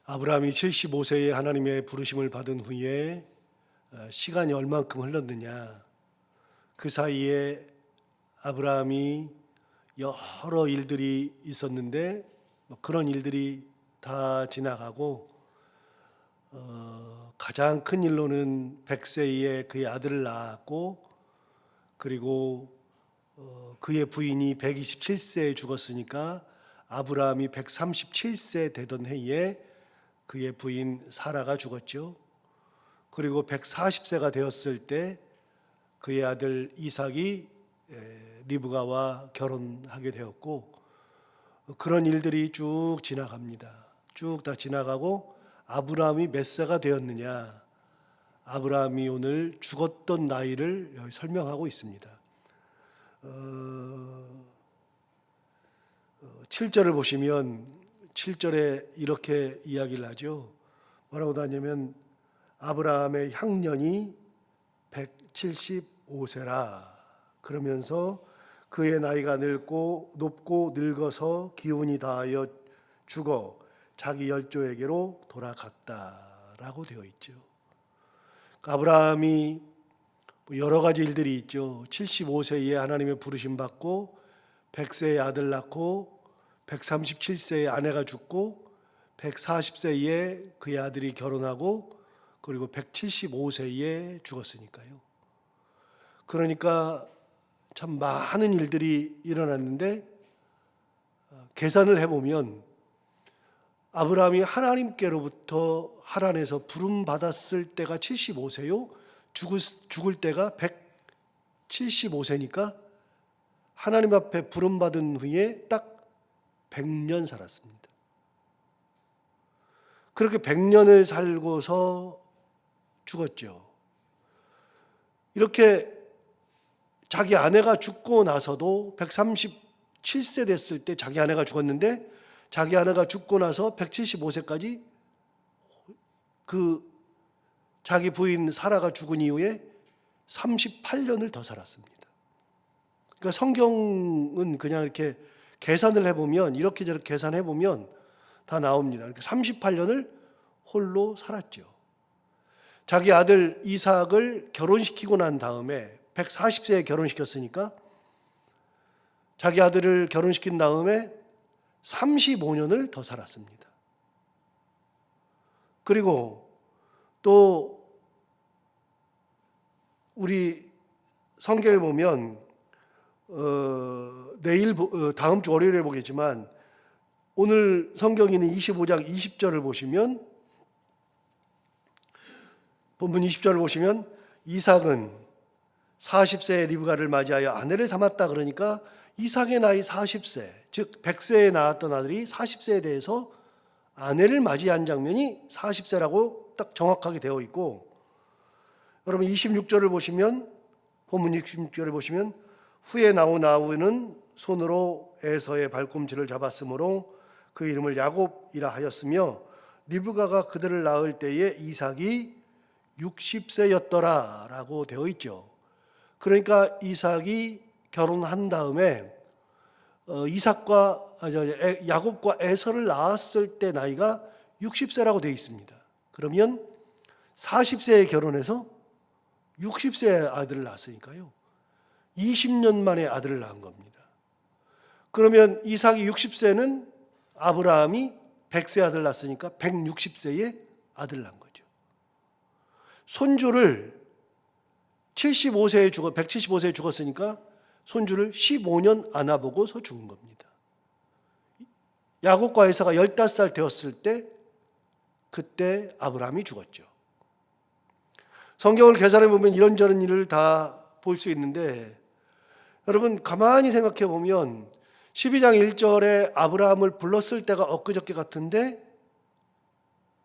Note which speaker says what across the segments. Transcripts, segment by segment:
Speaker 1: 아브라함이 75세에 하나님의 부르심을 받은 후에 시간이 얼만큼 흘렀느냐. 그 사이에 아브라함이 여러 일들이 있었는데 그런 일들이 다 지나가고 가장 큰 일로는 100세에 그의 아들을 낳았고, 그리고 그의 부인이 127세에 죽었으니까 아브라함이 137세 되던 해에 그의 부인 사라가 죽었죠. 그리고 140세가 되었을 때 그의 아들 이삭이 리브가와 결혼하게 되었고, 그런 일들이 쭉 지나갑니다. 쭉 다 지나가고 아브라함이 몇 세가 되었느냐, 아브라함이 오늘 죽었던 나이를 여기 설명하고 있습니다. 7절을 보시면 7절에 이렇게 이야기를 하죠. 뭐라고 하냐면 아브라함의 향년이 175세라. 그러면서 그의 나이가 높고 늙어서 기운이 다하여 죽어 자기 열조에게로 돌아갔다라고 되어 있죠. 아브라함이 여러 가지 일들이 있죠. 75세에 하나님의 부르심 받고 100세에 아들 낳고 137세에 아내가 죽고 140세에 그의 아들이 결혼하고 그리고 175세에 죽었으니까요. 그러니까 참 많은 일들이 일어났는데 계산을 해보면 아브라함이 하나님께로부터 하란에서 부름 받았을 때가 75세요. 죽을 때가 175세니까 하나님 앞에 부름 받은 후에 딱 100년 살았습니다. 그렇게 100년을 살고서 죽었죠. 이렇게 자기 아내가 죽고 나서도 137세 됐을 때 자기 아내가 죽었는데, 자기 아내가 죽고 나서 175세까지 그 자기 부인 사라가 죽은 이후에 38년을 더 살았습니다. 그러니까 성경은 그냥 이렇게 계산을 해보면, 이렇게 저렇게 계산해보면 다 나옵니다. 38년을 홀로 살았죠. 자기 아들 이삭을 결혼시키고 난 다음에 140세에 결혼시켰으니까 자기 아들을 결혼시킨 다음에 35년을 더 살았습니다. 그리고 또 우리 성경에 보면 다음 주 월요일에 보겠지만, 오늘 성경에 있는 25장 20절을 보시면, 본문 20절을 보시면 이삭은 40세에 리브가를 맞이하여 아내를 삼았다. 그러니까 이삭의 나이 40세, 즉 100세에 낳았던 아들이 40세에 대해서 아내를 맞이한 장면이 40세라고 딱 정확하게 되어 있고, 여러분 26절을 보시면, 본문 26절을 보시면 후에 나온 아우는 손으로 에서의 발꿈치를 잡았으므로 그 이름을 야곱이라 하였으며 리브가가 그들을 낳을 때에 이삭이 60세였더라 라고 되어 있죠. 그러니까 이삭이 결혼한 다음에 야곱과 에서를 낳았을 때 나이가 60세라고 되어 있습니다. 그러면 40세에 결혼해서 60세에 아들을 낳았으니까요, 20년 만에 아들을 낳은 겁니다. 그러면 이삭이 60세는 아브라함이 100세 아들 낳았으니까 160세에 아들 낳은 거죠. 손주를 175세에 죽었으니까 손주를 15년 안아보고서 죽은 겁니다. 야곱과 에사가 15살 되었을 때 그때 아브라함이 죽었죠. 성경을 계산해 보면 이런저런 일을 다 볼 수 있는데, 여러분 가만히 생각해 보면 12장 1절에 아브라함을 불렀을 때가 엊그저께 같은데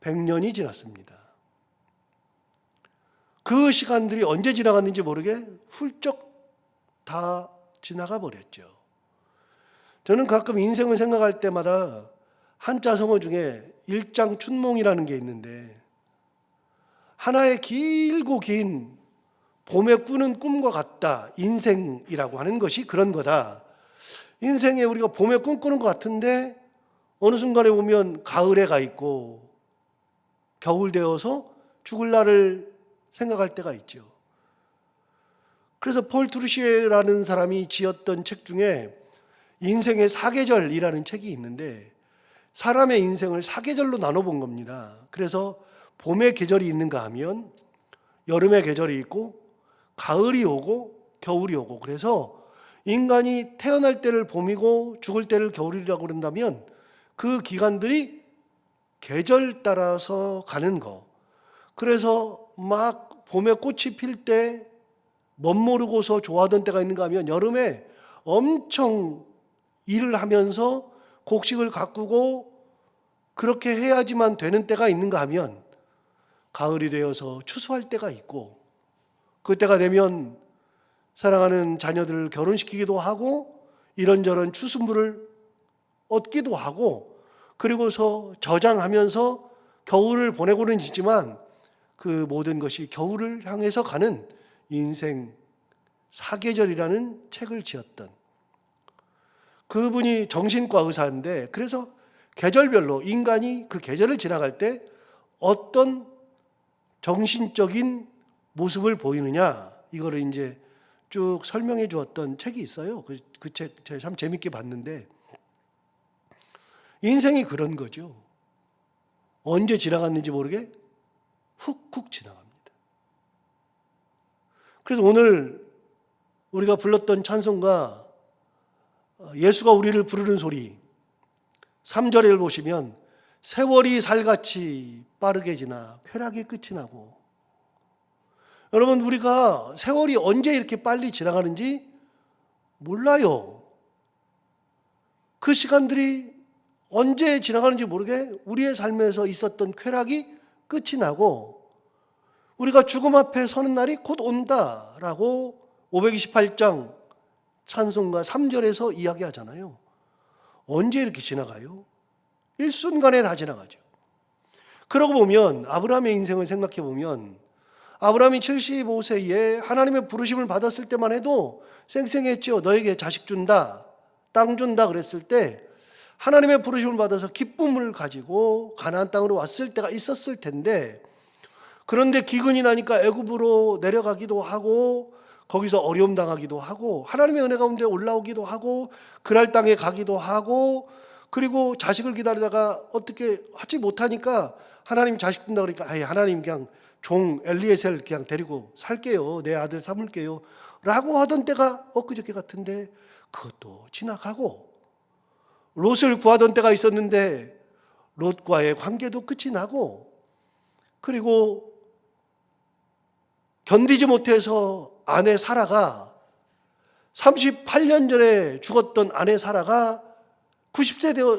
Speaker 1: 100년이 지났습니다. 그 시간들이 언제 지나갔는지 모르게 훌쩍 다 지나가 버렸죠. 저는 가끔 인생을 생각할 때마다 한자 성어 중에 일장춘몽이라는 게 있는데, 하나의 길고 긴 봄에 꾸는 꿈과 같다. 인생이라고 하는 것이 그런 거다. 인생에 우리가 봄에 꿈꾸는 것 같은데 어느 순간에 보면 가을에 가 있고 겨울 되어서 죽을 날을 생각할 때가 있죠. 그래서 폴 트루시에라는 사람이 지었던 책 중에 인생의 사계절이라는 책이 있는데 사람의 인생을 사계절로 나눠본 겁니다. 그래서 봄의 계절이 있는가 하면 여름의 계절이 있고 가을이 오고 겨울이 오고, 그래서 인간이 태어날 때를 봄이고 죽을 때를 겨울이라고 그런다면 그 기간들이 계절 따라서 가는 거. 그래서 막 봄에 꽃이 필 때 멋모르고서 좋아하던 때가 있는가 하면 여름에 엄청 일을 하면서 곡식을 가꾸고 그렇게 해야지만 되는 때가 있는가 하면 가을이 되어서 추수할 때가 있고, 그때가 되면 사랑하는 자녀들을 결혼시키기도 하고 이런저런 추수물을 얻기도 하고, 그리고서 저장하면서 겨울을 보내고는 있지만 그 모든 것이 겨울을 향해서 가는 인생 사계절이라는 책을 지었던 그분이 정신과 의사인데, 그래서 계절별로 인간이 그 계절을 지나갈 때 어떤 정신적인 모습을 보이느냐, 이거를 이제 쭉 설명해 주었던 책이 있어요. 그 책 제가 참 재밌게 봤는데, 인생이 그런 거죠. 언제 지나갔는지 모르게 훅훅 지나갑니다. 그래서 오늘 우리가 불렀던 찬송가 예수가 우리를 부르는 소리 3절을 보시면 세월이 살같이 빠르게 지나 쾌락이 끝이 나고, 여러분 우리가 세월이 언제 이렇게 빨리 지나가는지 몰라요. 그 시간들이 언제 지나가는지 모르게 우리의 삶에서 있었던 쾌락이 끝이 나고 우리가 죽음 앞에 서는 날이 곧 온다라고 528장 찬송가 3절에서 이야기하잖아요. 언제 이렇게 지나가요? 일순간에 다 지나가죠. 그러고 보면 아브라함의 인생을 생각해 보면 아브라함이 75세에 하나님의 부르심을 받았을 때만 해도 쌩쌩했죠. 너에게 자식 준다, 땅 준다 그랬을 때 하나님의 부르심을 받아서 기쁨을 가지고 가나안 땅으로 왔을 때가 있었을 텐데, 그런데 기근이 나니까 애굽으로 내려가기도 하고 거기서 어려움 당하기도 하고 하나님의 은혜 가운데 올라오기도 하고 그랄 땅에 가기도 하고, 그리고 자식을 기다리다가 어떻게 하지 못하니까 하나님 자식 준다 그러니까 아예 하나님 그냥 종 엘리에셀 그냥 데리고 살게요, 내 아들 삼을게요 라고 하던 때가 엊그저께 같은데 그것도 지나가고, 롯을 구하던 때가 있었는데 롯과의 관계도 끝이 나고, 그리고 견디지 못해서 아내 사라가 38년 전에 죽었던 아내 사라가 90세 되어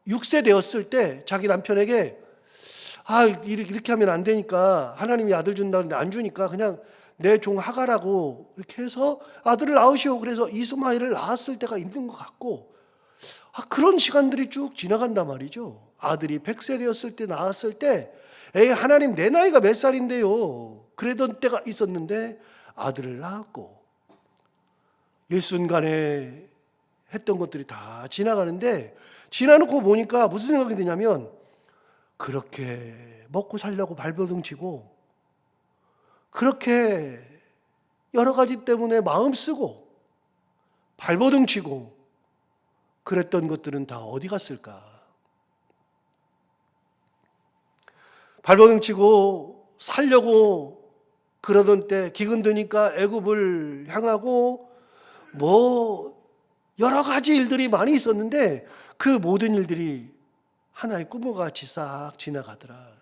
Speaker 1: 76세 되었을 때 자기 남편에게 이렇게 하면 안 되니까 하나님이 아들 준다는데 안 주니까 그냥 내 종 하가라고 이렇게 해서 아들을 낳으시오. 그래서 이스마엘을 낳았을 때가 있는 것 같고, 그런 시간들이 쭉 지나간단 말이죠. 아들이 100세 되었을 때 낳았을 때 에이 하나님 내 나이가 몇 살인데요 그러던 때가 있었는데 아들을 낳았고, 일순간에 했던 것들이 다 지나가는데 지나놓고 보니까 무슨 생각이 드냐면 그렇게 먹고 살려고 발버둥 치고 그렇게 여러 가지 때문에 마음 쓰고 발버둥 치고 그랬던 것들은 다 어디 갔을까? 발버둥 치고 살려고 그러던 때 기근 드니까 애굽을 향하고 뭐 여러 가지 일들이 많이 있었는데 그 모든 일들이 하나의 꿈과 같이 싹 지나가더라.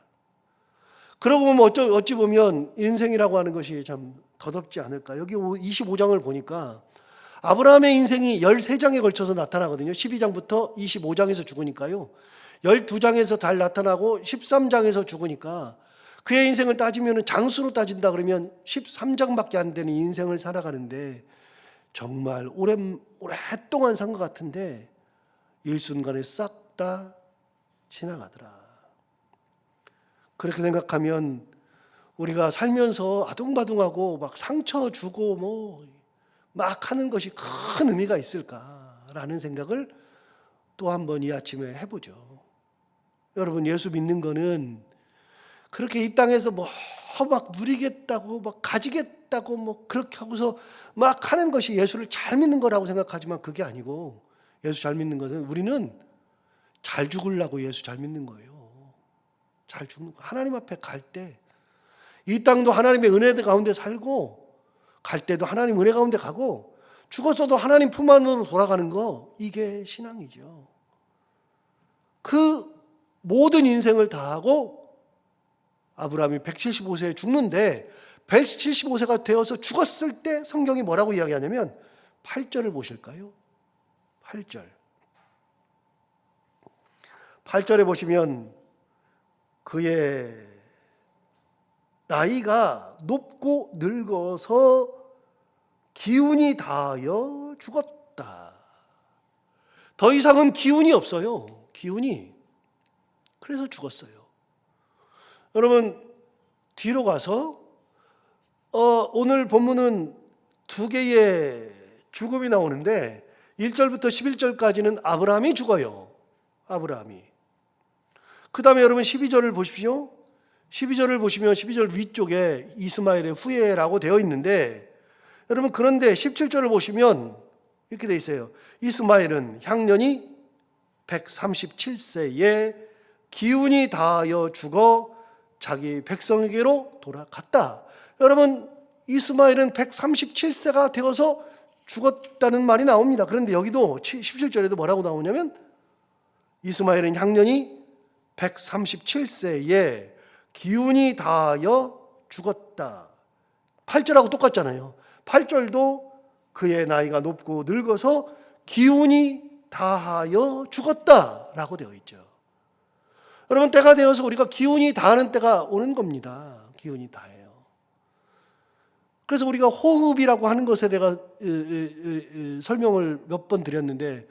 Speaker 1: 그러고 보면 어찌 보면 인생이라고 하는 것이 참 더덥지 않을까. 여기 25장을 보니까 아브라함의 인생이 13장에 걸쳐서 나타나거든요. 12장부터 25장에서 죽으니까요. 12장에서 달 나타나고 13장에서 죽으니까 그의 인생을 따지면 장수로 따진다 그러면 13장밖에 안 되는 인생을 살아가는데 정말 오랫동안 산 것 같은데 일순간에 싹 다 지나가더라. 그렇게 생각하면 우리가 살면서 아둥바둥하고 막 상처 주고 뭐 막 하는 것이 큰 의미가 있을까라는 생각을 또 한 번 이 아침에 해보죠. 여러분, 예수 믿는 거는 그렇게 이 땅에서 뭐 막 누리겠다고 막 가지겠다고 뭐 그렇게 하고서 막 하는 것이 예수를 잘 믿는 거라고 생각하지만 그게 아니고, 예수 잘 믿는 것은 우리는 잘 죽으려고 예수 잘 믿는 거예요. 잘 죽는 거. 하나님 앞에 갈 때 이 땅도 하나님의 은혜 가운데 살고, 갈 때도 하나님 은혜 가운데 가고, 죽었어도 하나님 품 안으로 돌아가는 거, 이게 신앙이죠. 그 모든 인생을 다하고 아브라함이 175세에 죽는데, 175세가 되어서 죽었을 때 성경이 뭐라고 이야기하냐면 8절을 보실까요? 8절. 8절에 보시면 그의 나이가 높고 늙어서 기운이 다하여 죽었다. 더 이상은 기운이 없어요. 기운이. 그래서 죽었어요. 여러분, 뒤로 가서 오늘 본문은 두 개의 죽음이 나오는데 1절부터 11절까지는 아브라함이 죽어요. 아브라함이. 그 다음에 여러분 12절을 보십시오. 12절을 보시면 12절 위쪽에 이스마엘의 후예라고 되어 있는데, 여러분 그런데 17절을 보시면 이렇게 되어 있어요. 이스마엘은 향년이 137세에 기운이 다하여 죽어 자기 백성에게로 돌아갔다. 여러분, 이스마엘은 137세가 되어서 죽었다는 말이 나옵니다. 그런데 여기도 17절에도 뭐라고 나오냐면 이스마엘은 향년이 137세에 기운이 다하여 죽었다. 8절하고 똑같잖아요. 8절도 그의 나이가 높고 늙어서 기운이 다하여 죽었다라고 되어 있죠. 여러분, 때가 되어서 우리가 기운이 다하는 때가 오는 겁니다. 기운이 다해요. 그래서 우리가 호흡이라고 하는 것에 내가 설명을 몇 번 드렸는데,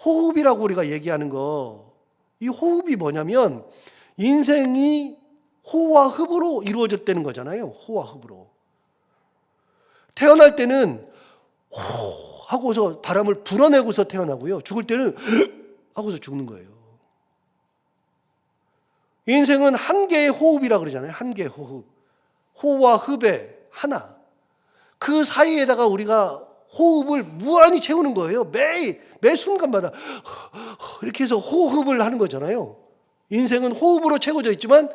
Speaker 1: 호흡이라고 우리가 얘기하는 거, 이 호흡이 뭐냐면 인생이 호와 흡으로 이루어졌다는 거잖아요. 호와 흡으로. 태어날 때는 호 하고서 바람을 불어내고서 태어나고요. 죽을 때는 하고서 죽는 거예요. 인생은 한 개의 호흡이라 그러잖아요. 한 개의 호흡. 호와 흡의 하나. 그 사이에다가 우리가 호흡을 무한히 채우는 거예요. 매 순간마다 이렇게 해서 호흡을 하는 거잖아요. 인생은 호흡으로 채워져 있지만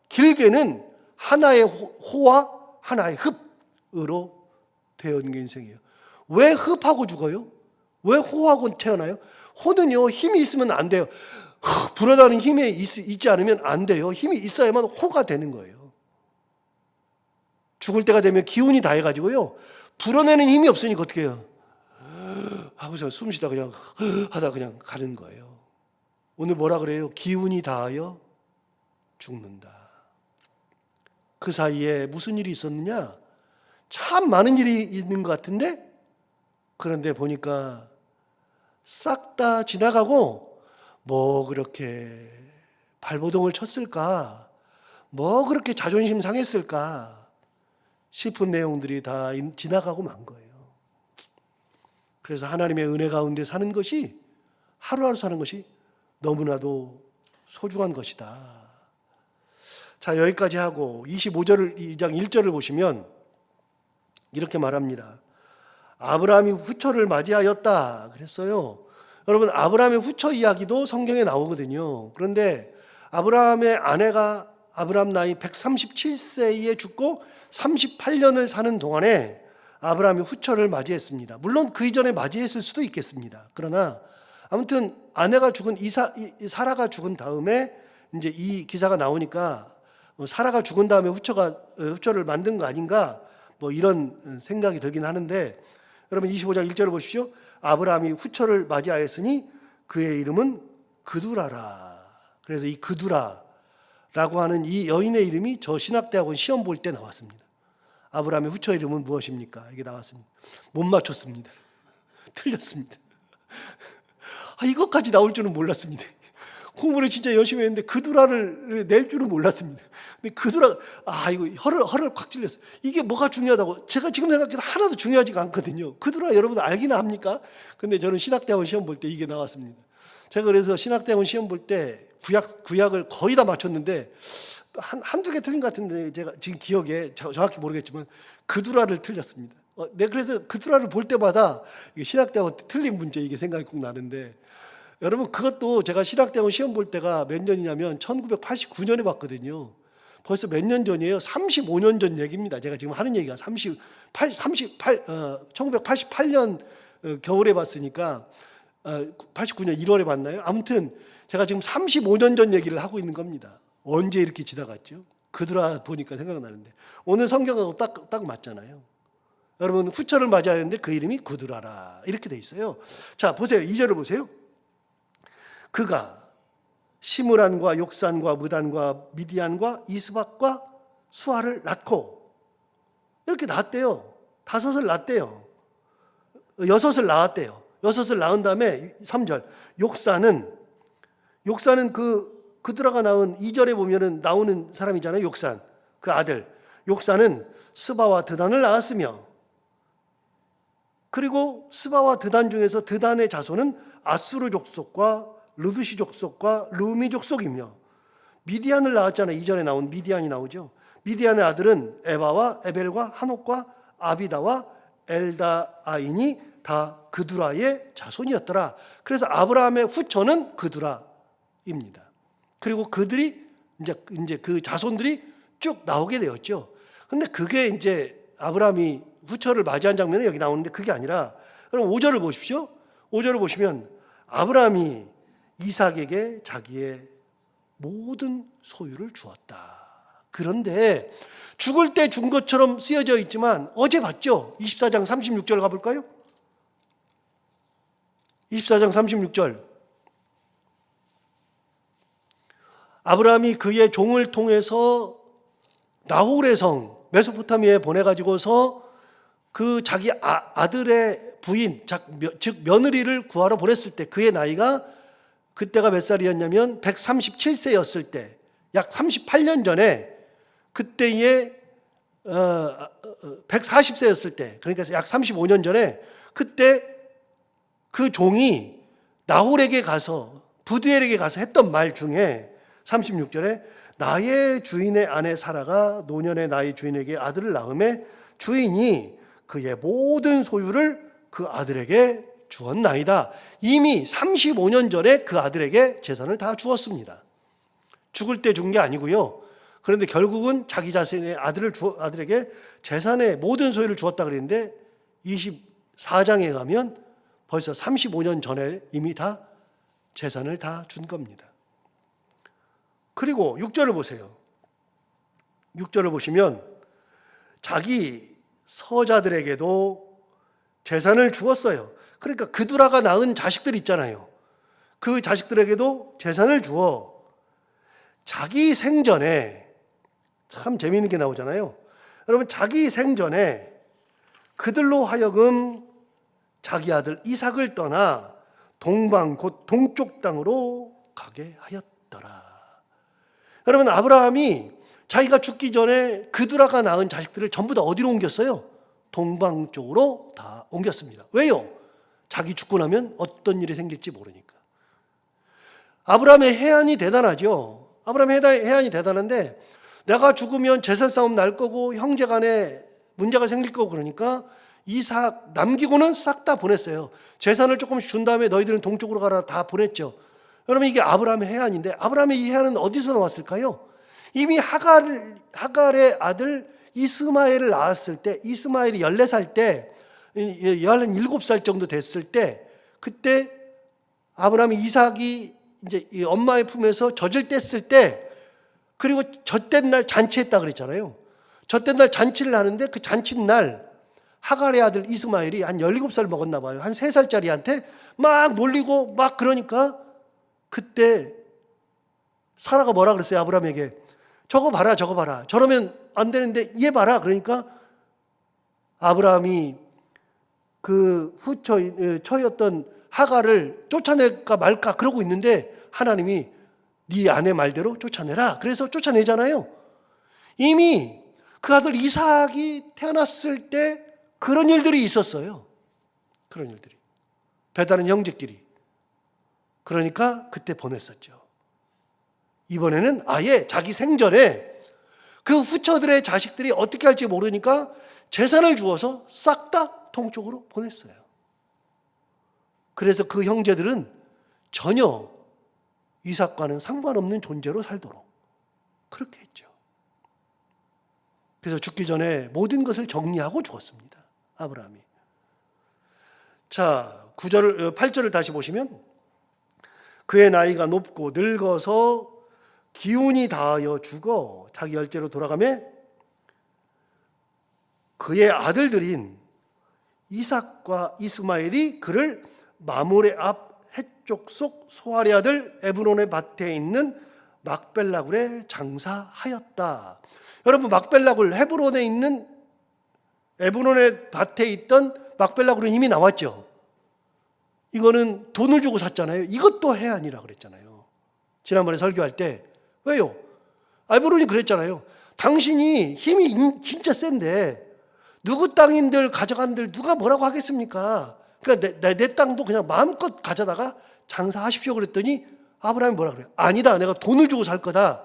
Speaker 1: 길게는 하나의 호와 하나의 흡으로 되어 있는 게 인생이에요. 왜 흡하고 죽어요? 왜 호하고 태어나요? 호는요, 힘이 있으면 안 돼요. 불어나는 힘이 있지 않으면 안 돼요. 힘이 있어야만 호가 되는 거예요. 죽을 때가 되면 기운이 다 해가지고요, 불어내는 힘이 없으니까 어떻게 해요? 하고서 숨 쉬다 그냥 하다 그냥 가는 거예요. 오늘 뭐라 그래요? 기운이 다하여 죽는다. 그 사이에 무슨 일이 있었느냐? 참 많은 일이 있는 것 같은데, 그런데 보니까 싹 다 지나가고, 뭐 그렇게 발버둥을 쳤을까? 뭐 그렇게 자존심 상했을까? 싶은 내용들이 다 지나가고 만 거예요. 그래서 하나님의 은혜 가운데 사는 것이, 하루하루 사는 것이 너무나도 소중한 것이다. 자, 여기까지 하고 25절 2장 1절을 보시면 이렇게 말합니다. 아브라함이 후처를 맞이하였다 그랬어요. 여러분, 아브라함의 후처 이야기도 성경에 나오거든요. 그런데 아브라함의 아내가 아브라함 나이 137세에 죽고 38년을 사는 동안에 아브라함이 후처를 맞이했습니다. 물론 그 이전에 맞이했을 수도 있겠습니다. 그러나 아무튼 아내가 죽은 사라가 죽은 다음에 이제 이 기사가 나오니까 사라가 죽은 다음에 후처를 만든 거 아닌가, 뭐 이런 생각이 들긴 하는데, 여러분 25장 1절을 보십시오. 아브라함이 후처를 맞이하였으니 그의 이름은 그두라라. 그래서 이 그두라라고 하는 이 여인의 이름이 저 신학대학원 시험 볼 때 나왔습니다. 아브라함의 후처 이름은 무엇입니까? 이게 나왔습니다. 못 맞췄습니다. 틀렸습니다. 이것까지 나올 줄은 몰랐습니다. 공부를 진짜 열심히 했는데 그두라를 낼 줄은 몰랐습니다. 근데 그두라, 이거 혀를 콱 찔렸어요. 이게 뭐가 중요하다고? 제가 지금 생각해도 하나도 중요하지가 않거든요. 그두라 여러분 알기나 합니까? 근데 저는 신학대학원 시험 볼 때 이게 나왔습니다. 제가 그래서 신학대학원 시험 볼 때 구약을 거의 다 맞췄는데 한두 개 틀린 것 같은데 제가 지금 기억에 정확히 모르겠지만 그두라를 틀렸습니다. 그래서 그두라를 볼 때마다 신학대학원 틀린 문제 이게 생각이 꼭 나는데 여러분 그것도 제가 신학대학원 시험 볼 때가 몇 년이냐면 1989년에 봤거든요. 벌써 몇 년 전이에요. 35년 전 얘기입니다. 제가 지금 하는 얘기가 1988년 겨울에 봤으니까 89년 1월에 봤나요? 아무튼 제가 지금 35년 전 얘기를 하고 있는 겁니다. 언제 이렇게 지나갔죠? 그들아 보니까 생각나는데 오늘 성경하고 딱 맞잖아요. 여러분 후처를 맞아야 하는데 그 이름이 구두라라 이렇게 돼 있어요. 자 보세요. 2절을 보세요. 그가 시므란과 욕산과 무단과 미디안과 이스박과 수아를 낳고 이렇게 낳았대요. 5을 낳았대요. 6을 낳았대요. 6을 낳은 다음에 3절 욕산은 그드라가 낳은 2절에 보면은 나오는 사람이잖아요. 욕산 그 아들 욕산은 스바와 드단을 낳았으며 그리고 스바와 드단 중에서 드단의 자손은 아수르 족속과 르두시 족속과 르미 족속이며 미디안을 낳았잖아요. 2절에 나온 미디안이 나오죠. 미디안의 아들은 에바와 에벨과 한옥과 아비다와 엘다아인이 다 그두라의 자손이었더라. 그래서 아브라함의 후처는 그두라입니다. 그리고 그들이 이제 그 자손들이 쭉 나오게 되었죠. 근데 그게 이제 아브라함이 후처를 맞이한 장면이 여기 나오는데 그게 아니라 그럼 5절을 보십시오. 5절을 보시면 아브라함이 이삭에게 자기의 모든 소유를 주었다. 그런데 죽을 때 준 것처럼 쓰여져 있지만 어제 봤죠? 24장 36절 가볼까요? 24장 36절 아브라함이 그의 종을 통해서 나홀의 성 메소포타미아에 보내가지고서 그 자기 아들의 부인 즉 며느리를 구하러 보냈을 때 그의 나이가 그때가 몇 살이었냐면 137세였을 때 약 38년 전에 그때에 140세였을 때 그러니까 약 35년 전에 그때 그 종이 나홀에게 가서 부두엘에게 가서 했던 말 중에 36절에 나의 주인의 아내 사라가 노년의 나의 주인에게 아들을 낳음에 주인이 그의 모든 소유를 그 아들에게 주었나이다. 이미 35년 전에 그 아들에게 재산을 다 주었습니다. 죽을 때 준 게 아니고요. 그런데 결국은 자기 자신의 아들에게 재산의 모든 소유를 주었다 그랬는데 24장에 가면 벌써 35년 전에 이미 다 재산을 다 준 겁니다. 그리고 6절을 보세요. 6절을 보시면 자기 서자들에게도 재산을 주었어요. 그러니까 그두라가 낳은 자식들 있잖아요. 그 자식들에게도 재산을 주어 자기 생전에 참 재미있는 게 나오잖아요. 여러분 자기 생전에 그들로 하여금 자기 아들 이삭을 떠나 동방 곧 동쪽 땅으로 가게 하였더라. 여러분 아브라함이 자기가 죽기 전에 그두라가 낳은 자식들을 전부 다 어디로 옮겼어요? 동방 쪽으로 다 옮겼습니다. 왜요? 자기 죽고 나면 어떤 일이 생길지 모르니까. 아브라함의 해안이 대단하죠. 아브라함의 해안이 대단한데 내가 죽으면 재산 싸움 날 거고 형제 간에 문제가 생길 거고 그러니까 이삭 남기고는 싹 다 보냈어요. 재산을 조금씩 준 다음에 너희들은 동쪽으로 가라 다 보냈죠. 여러분 이게 아브라함의 해안인데 아브라함의 이 해안은 어디서 나왔을까요? 이미 하갈의 아들 이스마엘을 낳았을 때 이스마엘이 14살 때 17살 정도 됐을 때 그때 아브라함이 이삭이 이제 엄마의 품에서 젖을 뗐을 때 그리고 젖된 날 잔치했다 그랬잖아요. 젖된 날 잔치를 하는데 그 잔치 날 하갈의 아들 이스마엘이 한 17살 먹었나 봐요. 한 3살짜리한테 막 놀리고 막 그러니까 그때 사라가 뭐라 그랬어요? 아브라함에게 저거 봐라 저거 봐라 저러면 안 되는데 얘 봐라. 그러니까 아브라함이 그 처였던 하갈을 쫓아낼까 말까 그러고 있는데 하나님이 네 아내 말대로 쫓아내라. 그래서 쫓아내잖아요. 이미 그 아들 이삭이 태어났을 때 그런 일들이 있었어요. 그런 일들이. 배다른 형제끼리. 그러니까 그때 보냈었죠. 이번에는 아예 자기 생전에 그 후처들의 자식들이 어떻게 할지 모르니까 재산을 주어서 싹 다 동쪽으로 보냈어요. 그래서 그 형제들은 전혀 이삭과는 상관없는 존재로 살도록 그렇게 했죠. 그래서 죽기 전에 모든 것을 정리하고 죽었습니다. 아브라함이. 자, 8절을 다시 보시면 그의 나이가 높고 늙어서 기운이 다하여 죽어 자기 열째로 돌아가매 그의 아들들인 이삭과 이스마엘이 그를 마므레 앞 해쪽 속 소알의 아들 에브론의 밭에 있는 막벨라굴에 장사하였다. 여러분, 막벨라굴, 헤브론에 있는 에브론의 밭에 있던 막벨라굴은 이미 나왔죠. 이거는 돈을 주고 샀잖아요. 이것도 해안이라 그랬잖아요. 지난번에 설교할 때. 왜요? 에브론이 그랬잖아요. 당신이 힘이 진짜 센데 누구 땅인들 가져간들 누가 뭐라고 하겠습니까? 그러니까 내 땅도 그냥 마음껏 가져다가 장사하십시오 그랬더니 아브라함이 뭐라 그래요? 아니다, 내가 돈을 주고 살 거다.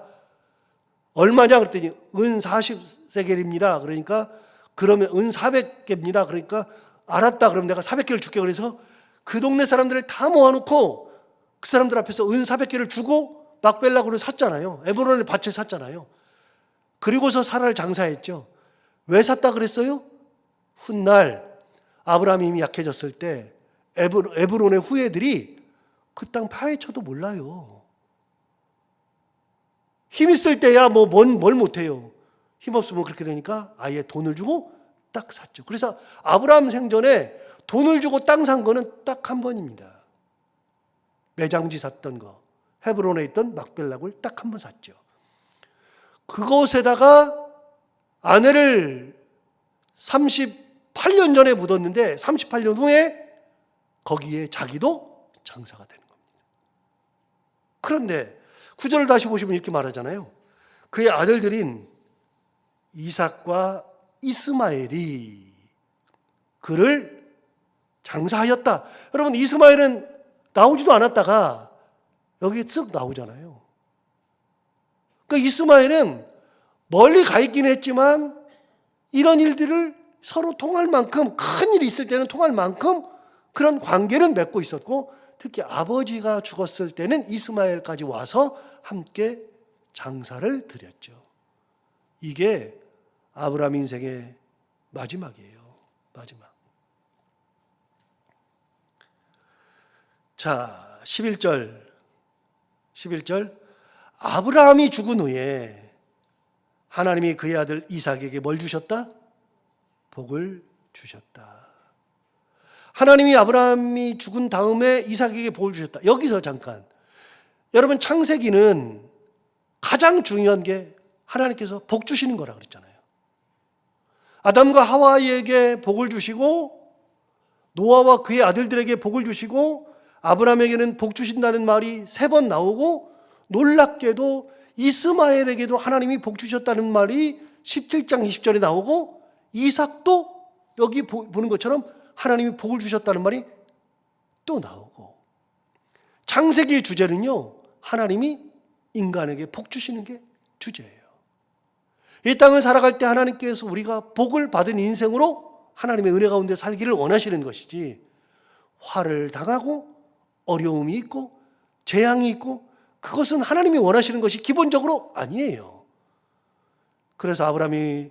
Speaker 1: 얼마냐 그랬더니 은 40세겔입니다. 그러니까 그러면 은 400개입니다. 그러니까 알았다, 그럼 내가 400개를 줄게. 그래서 그 동네 사람들을 다 모아놓고 그 사람들 앞에서 은 400개를 주고 막벨라굴을 샀잖아요. 에브론의 밭을 샀잖아요. 그리고서 사라를 장사했죠. 왜 샀다 그랬어요? 훗날 아브라함이 이미 약해졌을 때 에브론의 후예들이 그 땅 파헤쳐도 몰라요. 힘 있을 때야 뭘 못해요. 힘 없으면 그렇게 되니까 아예 돈을 주고 딱 샀죠. 그래서 아브라함 생전에 돈을 주고 땅 산 거는 딱 한 번입니다. 매장지 샀던 거, 헤브론에 있던 막벨락을 딱 한 번 샀죠. 그곳에다가 아내를 38년 전에 묻었는데 38년 후에 거기에 자기도 장사가 되는 겁니다. 그런데 9절을 다시 보시면 이렇게 말하잖아요. 그의 아들들인 이삭과 이스마엘이 그를 장사하였다. 여러분, 이스마엘은 나오지도 않았다가 여기 쓱 나오잖아요. 그러니까 이스마엘은 멀리 가 있긴 했지만 이런 일들을 서로 통할 만큼, 큰 일이 있을 때는 통할 만큼 그런 관계는 맺고 있었고, 특히 아버지가 죽었을 때는 이스마엘까지 와서 함께 장사를 드렸죠. 이게 아브라함 인생의 마지막이에요. 마지막. 자, 11절. 아브라함이 죽은 후에 하나님이 그의 아들 이삭에게 뭘 주셨다? 복을 주셨다. 하나님이 아브라함이 죽은 다음에 이삭에게 복을 주셨다. 여기서 잠깐. 여러분, 창세기는 가장 중요한 게 하나님께서 복 주시는 거라 그랬잖아요. 아담과 하와에게 복을 주시고 노아와 그의 아들들에게 복을 주시고 아브라함에게는 복 주신다는 말이 3번 나오고, 놀랍게도 이스마엘에게도 하나님이 복 주셨다는 말이 17장 20절에 나오고, 이삭도 여기 보는 것처럼 하나님이 복을 주셨다는 말이 또 나오고, 창세기의 주제는요, 하나님이 인간에게 복 주시는 게 주제예요. 이 땅을 살아갈 때 하나님께서 우리가 복을 받은 인생으로 하나님의 은혜 가운데 살기를 원하시는 것이지, 화를 당하고 어려움이 있고 재앙이 있고 그것은 하나님이 원하시는 것이 기본적으로 아니에요. 그래서 아브라함이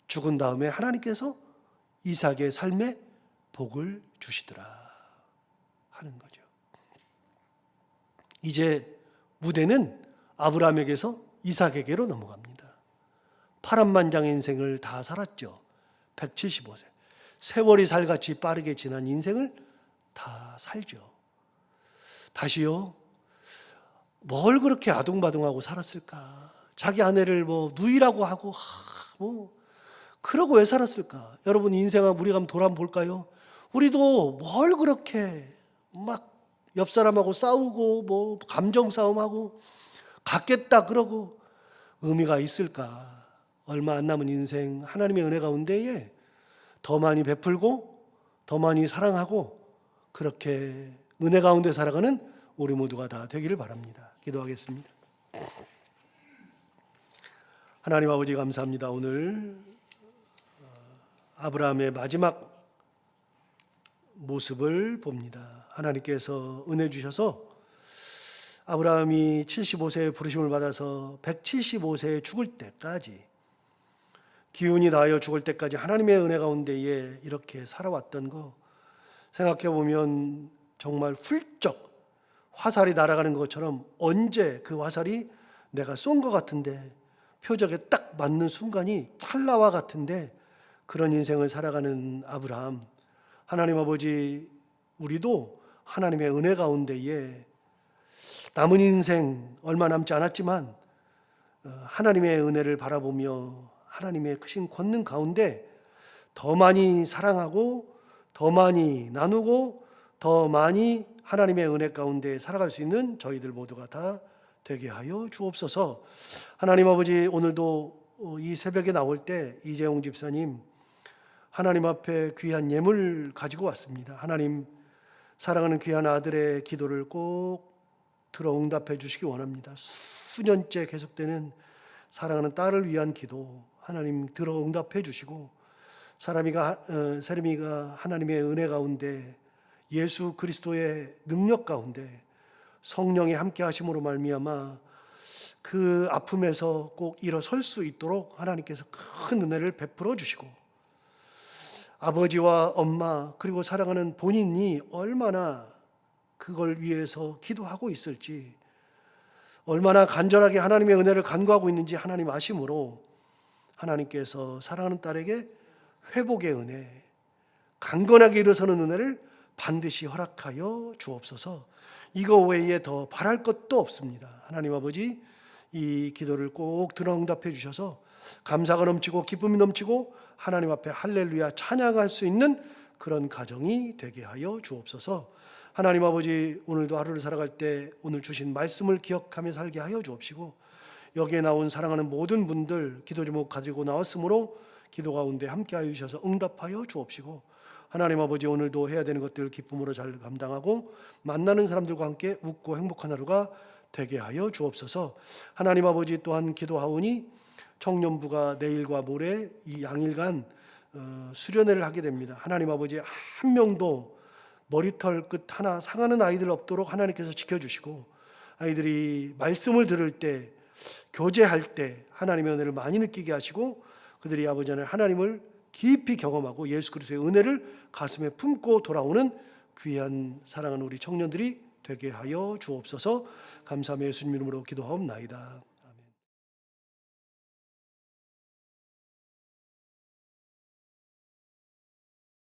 Speaker 1: 죽은 다음에 하나님께서 이삭의 삶에 복을 주시더라 하는 거죠. 이제 무대는 아브라함에게서 이삭에게로 넘어갑니다. 파란만장의 인생을 다 살았죠. 175세. 세월이 살같이 빠르게 지난 인생을 다 살죠. 다시요, 뭘 그렇게 아둥바둥하고 살았을까? 자기 아내를 누이라고 하고 그러고 왜 살았을까? 여러분, 인생은 우리가 한번 돌아볼까요? 우리도 뭘 그렇게 막 옆 사람하고 싸우고 감정 싸움하고 갖겠다 그러고 의미가 있을까? 얼마 안 남은 인생 하나님의 은혜 가운데에 더 많이 베풀고 더 많이 사랑하고 그렇게 은혜 가운데 살아가는 우리 모두가 다 되기를 바랍니다. 기도하겠습니다. 하나님 아버지 감사합니다. 오늘 아브라함의 마지막 모습을 봅니다. 하나님께서 은혜 주셔서 아브라함이 75세의 부르심을 받아서 175세에 죽을 때까지, 기운이 다하여 죽을 때까지 하나님의 은혜 가운데에 이렇게 살아왔던 거 생각해 보면 정말 훌쩍 화살이 날아가는 것처럼 언제 그 화살이 내가 쏜 것 같은데 표적에 딱 맞는 순간이 찰나와 같은데 그런 인생을 살아가는 아브라함, 하나님 아버지, 우리도 하나님의 은혜 가운데에 남은 인생 얼마 남지 않았지만 하나님의 은혜를 바라보며 하나님의 크신 권능 가운데 더 많이 사랑하고 더 많이 나누고 더 많이 하나님의 은혜 가운데 살아갈 수 있는 저희들 모두가 다 되게 하여 주옵소서. 하나님 아버지, 오늘도 이 새벽에 나올 때 이재용 집사님 하나님 앞에 귀한 예물 가지고 왔습니다. 하나님, 사랑하는 귀한 아들의 기도를 꼭 들어 응답해 주시기 원합니다. 수년째 계속되는 사랑하는 딸을 위한 기도 하나님 들어 응답해 주시고, 세림이가 하나님의 은혜 가운데 예수 그리스도의 능력 가운데 성령의 함께 하심으로 말미암아 그 아픔에서 꼭 일어설 수 있도록 하나님께서 큰 은혜를 베풀어 주시고, 아버지와 엄마 그리고 사랑하는 본인이 얼마나 그걸 위해서 기도하고 있을지, 얼마나 간절하게 하나님의 은혜를 간구하고 있는지 하나님 아심으로 하나님께서 사랑하는 딸에게 회복의 은혜, 강건하게 일어서는 은혜를 반드시 허락하여 주옵소서. 이거 외에 더 바랄 것도 없습니다. 하나님 아버지, 이 기도를 꼭 들어 응답해 주셔서 감사가 넘치고 기쁨이 넘치고 하나님 앞에 할렐루야 찬양할 수 있는 그런 가정이 되게 하여 주옵소서. 하나님 아버지, 오늘도 하루를 살아갈 때 오늘 주신 말씀을 기억하며 살게 하여 주옵시고, 여기에 나온 사랑하는 모든 분들 기도 제목 가지고 나왔으므로 기도 가운데 함께 하여 주셔서 응답하여 주옵시고, 하나님 아버지, 오늘도 해야 되는 것들을 기쁨으로 잘 감당하고 만나는 사람들과 함께 웃고 행복한 하루가 되게 하여 주옵소서. 하나님 아버지, 또한 기도하오니 청년부가 내일과 모레 이 양일간 수련회를 하게 됩니다. 하나님 아버지, 한 명도 머리털 끝 하나 상하는 아이들 없도록 하나님께서 지켜주시고, 아이들이 말씀을 들을 때, 교제할 때 하나님의 은혜를 많이 느끼게 하시고, 그들이 아버지 안에 하나님을 깊이 경험하고 예수 그리스도의 은혜를 가슴에 품고 돌아오는 귀한 사랑하는 우리 청년들이 되게 하여 주옵소서. 감사하며 예수님 이름으로 기도하옵나이다.